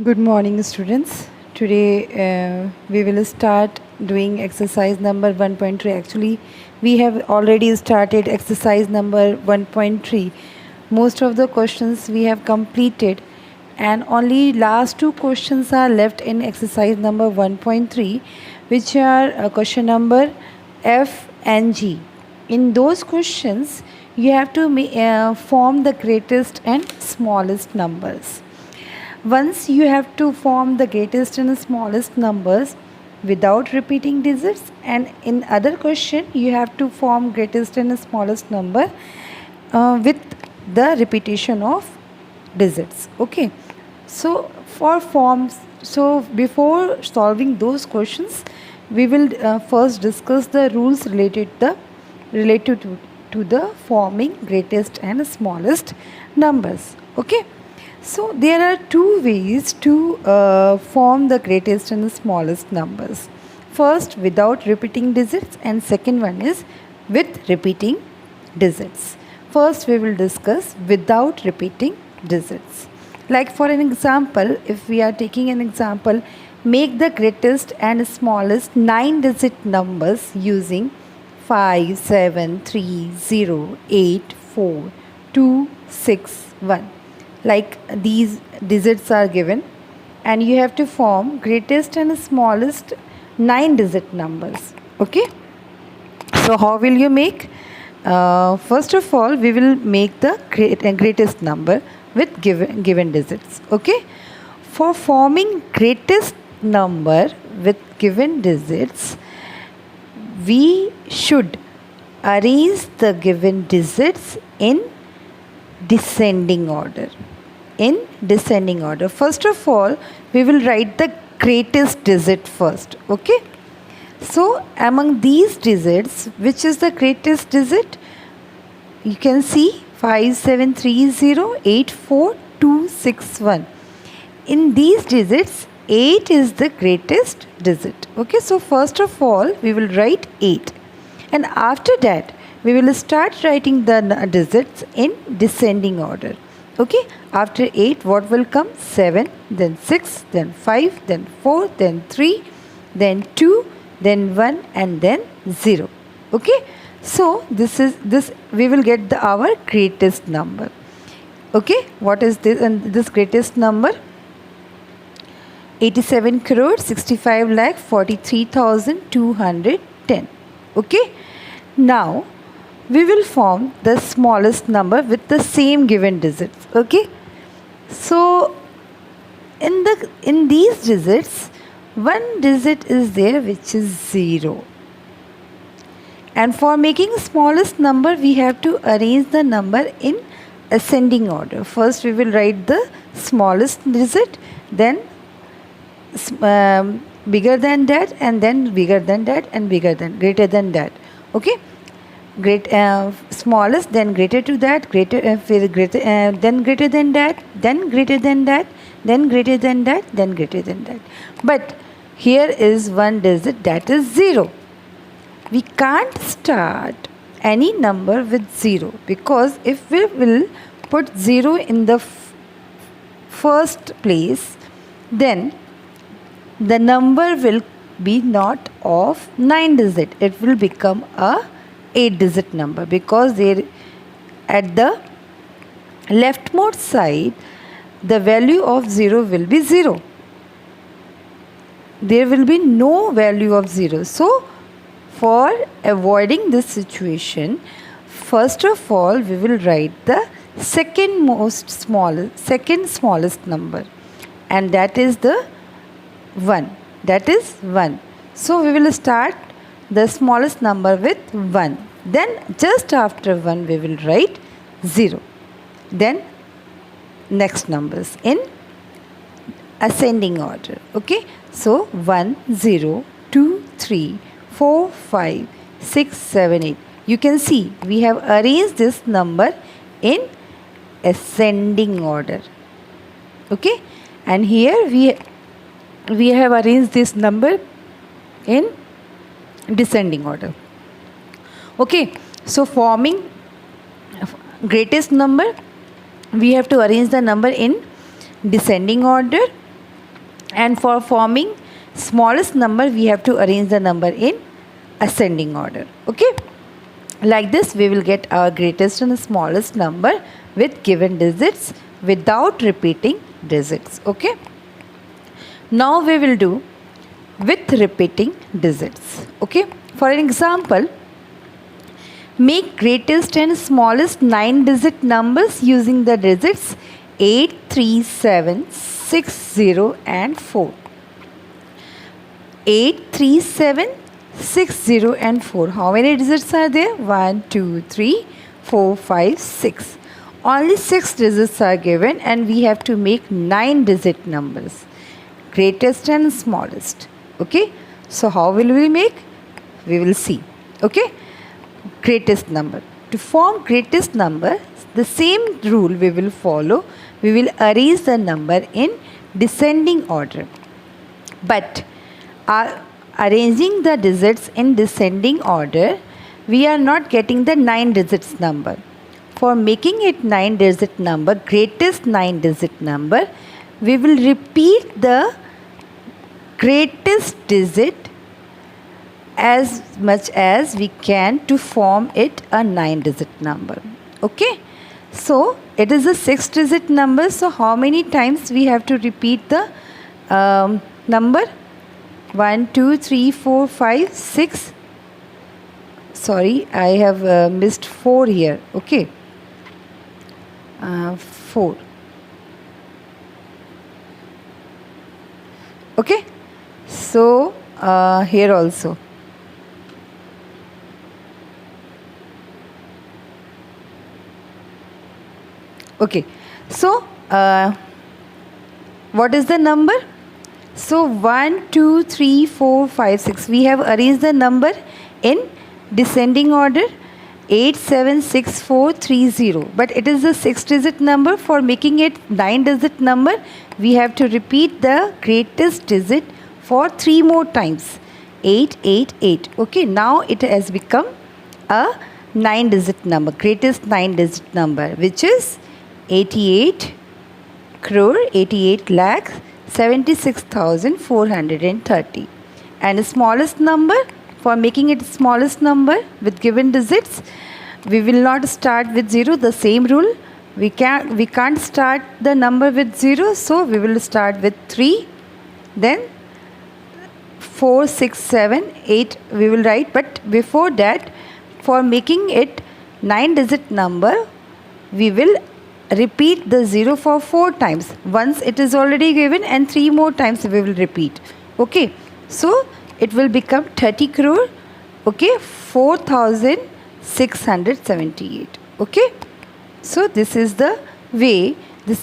Good morning, students. Today we will start doing exercise number 1.3. Actually, we have already started exercise number 1.3. Most of the questions we have completed, and only last two questions are left in exercise number 1.3, which are question number F and G. In those questions, you have to form the greatest and smallest numbers. Once you have to form the greatest and smallest numbers without repeating digits, and in other question you have to form greatest and smallest number with the repetition of digits. Okay, so for forms, so before solving those questions, we will first discuss the rules related to the forming greatest and smallest numbers. Okay, so there are two ways to form the greatest and the smallest numbers. First, without repeating digits, and second one is with repeating digits. First, we will discuss without repeating digits. Like for an example, if we are taking an example, make the greatest and smallest 9-digit numbers using 5, 7, 3, 0, 8, 4, 2, 6, 1. Like these digits are given, and you have to form greatest and smallest 9-digit numbers. Okay, so how will you make? First of all, we will make the greatest number with given digits. Okay, for forming greatest number with given digits, we should arrange the given digits in descending order. First of all, we will write the greatest digit first. Okay, so among these digits, which is the greatest digit? You can see 5730842261. In these digits, 8 is the greatest digit. Okay, so first of all we will write 8, and after that we will start writing the digits in descending order. Okay, after 8 what will come? 7, then 6, then 5, then 4, then 3, then 2, then 1, and then 0. Okay, so this we will get our greatest number. Okay, what is this? And this greatest number, 87 crore 65 lakh 43,210. Okay, now we will form the smallest number with the same given digits. Okay, so in these digits, one digit is there which is 0, and for making smallest number we have to arrange the number in ascending order. First we will write the smallest digit, then bigger than that, and then bigger than that, and greater than that. Okay, smallest, then greater to that, then greater than that, then greater than that, then greater than that, then greater than that. But here is one digit, that is 0. We can't start any number with 0, because if we will put 0 in the first place, then the number will be not of 9 digit, it will become a 8-digit number, because there at the leftmost side the value of 0 will be 0. There will be no value of 0. So for avoiding this situation, first of all we will write the second smallest number, and that is the 1. That is 1. So we will start the smallest number with 1. Then just after 1 we will write 0. Then next numbers in ascending order. Okay, so 1, 0, 2, 3, 4, 5, 6, 7, 8. You can see we have arranged this number in ascending order. Okay, and here we have arranged this number in descending order. Okay, so forming greatest number, we have to arrange the number in descending order, And for forming smallest number, we have to arrange the number in ascending order. Okay, like this we will get our greatest and smallest number with given digits without repeating digits. Okay, now we will do with repeating digits. Okay, for an example, make greatest and smallest 9-digit numbers using the digits 8, 3, 7, 6, 0 and 4. 8, 3, 7, 6, 0 and 4. How many digits are there? 1, 2, 3, 4, 5, 6. Only 6 digits are given and we have to make 9-digit numbers. Greatest and smallest. Okay. So how will we make? We will see. Okay. Greatest number. To form greatest number, the same rule we will follow. We will arrange the number in descending order. But arranging the digits in descending order, we are not getting the 9 digits number. For making it 9-digit number, greatest 9-digit number, we will repeat the greatest digit as much as we can to form it a 9-digit number. Okay, so it is a 6-digit number, so how many times we have to repeat the number? 1, 2, 3, 4, 5, 6. Sorry, I have missed 4 here. Okay, 4. Okay, so here also. Okay, so what is the number? So 1, 2, 3, 4, 5, 6. We have arranged the number in descending order 8, 7, 6, 4, 3, 0. But it is a 6-digit number. For making it 9-digit number, we have to repeat the greatest digit for 3 more times. 8, 8, 8. Okay, now it has become a 9-digit number, greatest 9-digit number, which is 88 crore 88 lakh 76,430. And the smallest number, for making it smallest number with given digits, we will not start with 0. The same rule, we can't start the number with 0, so we will start with 3, then 4, 6, 7, 8 we will write. But before that, for making it 9-digit number, we will repeat the 0 for 4 times. Once it is already given and 3 more times we will repeat. Okay, so it will become 30 crore. Okay, 4,678. Okay, so this is the way,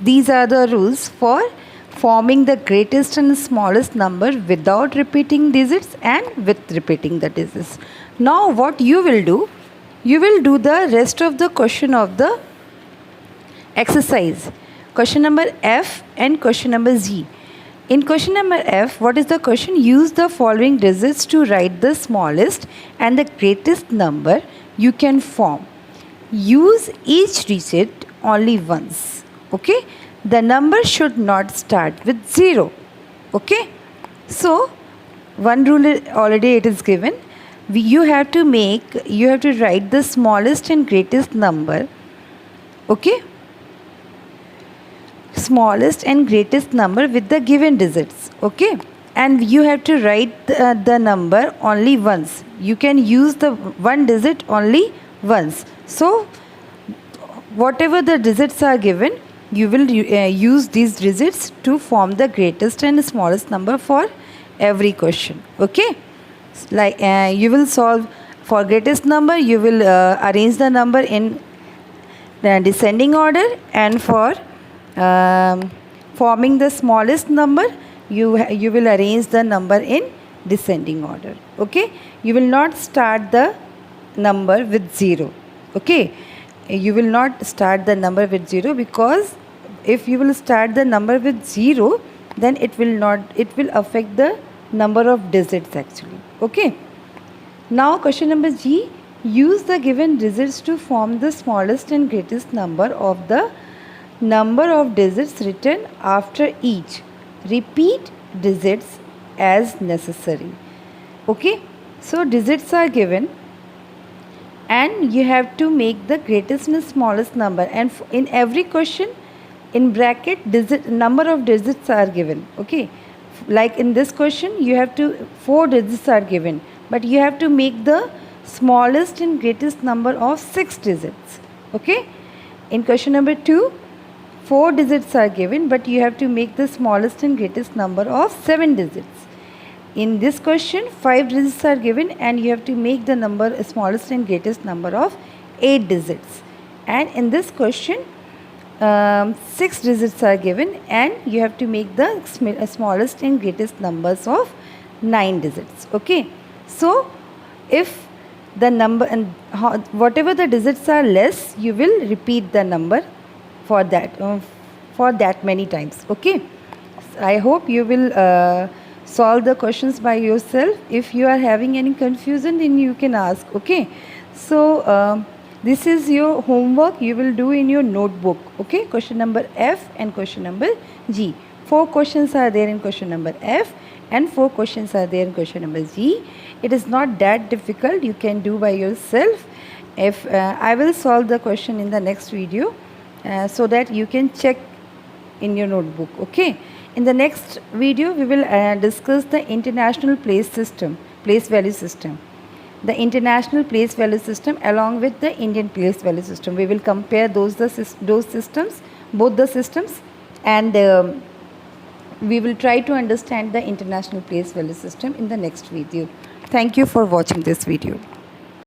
these are the rules for forming the greatest and smallest number without repeating digits and with repeating the digits. Now what you will do the rest of the question of the exercise. Question number F and question number Z. In question number F, what is the question? Use the following digits to write the smallest and the greatest number you can form. Use each digit only once. Okay, the number should not start with 0. Okay, so one rule already it is given. You have to write the smallest and greatest number. Okay, smallest and greatest number with the given digits. Okay, and you have to write the number only once. You can use the one digit only once. So whatever the digits are given, you will use these digits to form the greatest and smallest number for every question. Okay, like you will solve for greatest number, you will arrange the number in the descending order, and for forming the smallest number, you will arrange the number in descending order. Okay, you will not start the number with 0. Okay, you will not start the number with 0, because if you will start the number with 0, then it will affect the number of digits actually. Okay, now question number G. Use the given digits to form the smallest and greatest number of the number of digits written after each. Repeat digits as necessary. Okay, so digits are given and you have to make the greatest and smallest number, and in every question in bracket number of digits are given. Okay, like in this question you have to 4 digits are given, but you have to make the smallest and greatest number of 6 digits. Okay, in question number 2 4 digits are given, but you have to make the smallest and greatest number of 7 digits. In this question 5 digits are given and you have to make the number smallest and greatest number of 8 digits. And in this question 6 digits are given and you have to make the smallest and greatest numbers of 9 digits. Okay, so if the number and whatever the digits are less, you will repeat the number for that many times. Okay, I hope you will solve the questions by yourself. If you are having any confusion, then you can ask. Okay, so this is your homework you will do in your notebook. Okay, question number F and question number G. 4 questions are there in question number F and 4 questions are there in question number G. It is not that difficult, you can do by yourself. If I will solve the question in the next video so that you can check in your notebook. Okay, in the next video we will discuss the international place value system, the international place value system along with the Indian place value system. We will compare those systems, both the systems, and we will try to understand the international place value system in the next video. Thank you for watching this video.